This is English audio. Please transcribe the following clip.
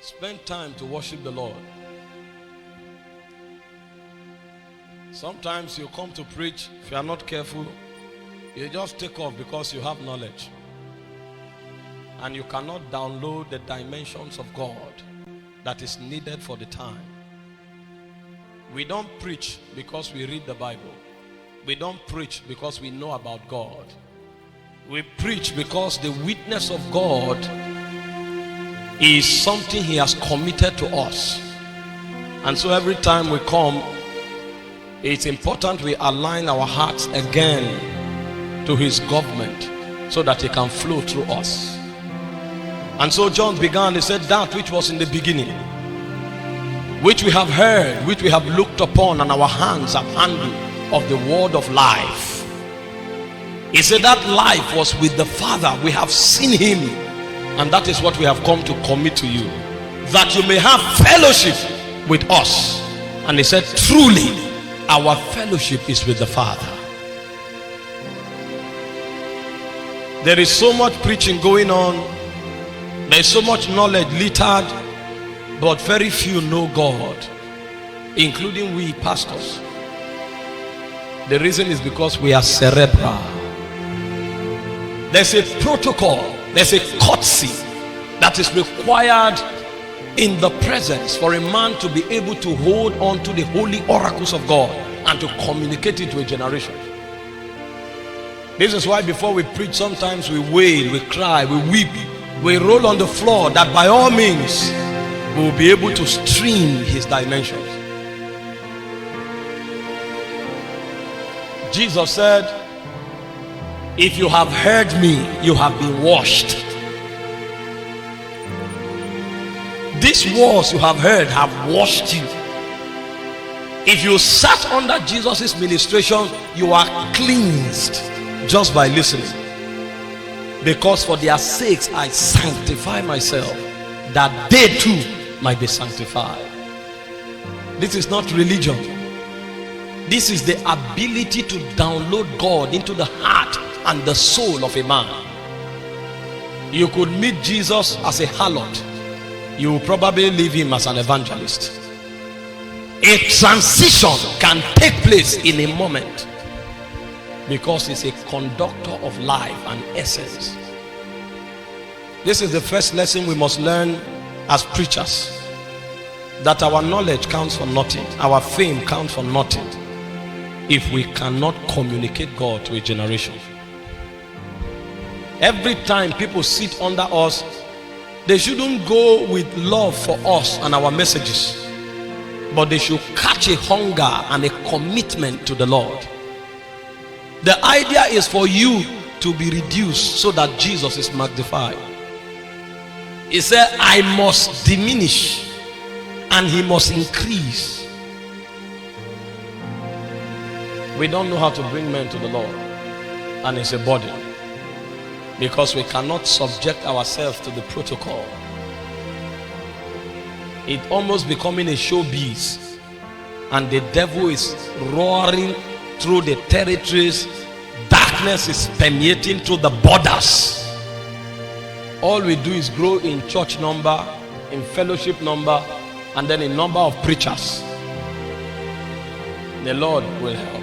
Spend time to worship the Lord. Sometimes you come to preach, if you are not careful, you just take off because you have knowledge. And you cannot download the dimensions of God that is needed for the time. We don't preach because we read the Bible. We don't preach because we know about God. We preach because the witness of God is something He has committed to us. And so every time we come, it's important we align our hearts again to His government so that He can flow through us. And so John began, he said, that which was in the beginning, which we have heard, which we have looked upon, and our hands have handled of the word of life. He said that life was with the Father. We have seen Him, and that is what we have come to commit to you, that you may have fellowship with us. And he said, truly our fellowship is with the Father. There is so much preaching going on. There is so much knowledge littered, but very few know God, including we pastors. The reason is because we are cerebral. There's a protocol, there's a courtesy that is required in the presence for a man to be able to hold on to the holy oracles of God and to communicate it to a generation. This is why before we preach, sometimes we wail, we cry, we weep, we roll on the floor, that by all means we will be able to stream His dimensions. Jesus said, if you have heard me, you have been washed. These words you have heard have washed you. If you sat under Jesus' ministration, you are cleansed just by listening. Because for their sakes I sanctify myself, that they too might be sanctified. This is not religion. This is the ability to download God into the heart and the soul of a man. You could meet Jesus as a harlot. You will probably leave Him as an evangelist. A transition can take place in a moment, because He's a conductor of life and essence. This is the first lesson we must learn as preachers, that our knowledge counts for nothing, our fame counts for nothing, if we cannot communicate God to a generation. Every time people sit under us, they shouldn't go with love for us and our messages, but they should catch a hunger and a commitment to the Lord. The idea is for you to be reduced so that Jesus is magnified. He said, I must diminish and He must increase. We don't know how to bring men to the Lord, and it's a burden, because we cannot subject ourselves to the protocol. It almost becoming a showbiz, and the devil is roaring through the territories. Darkness is permeating through the borders. All we do is grow in church number, in fellowship number, and then in number of preachers. The Lord will help.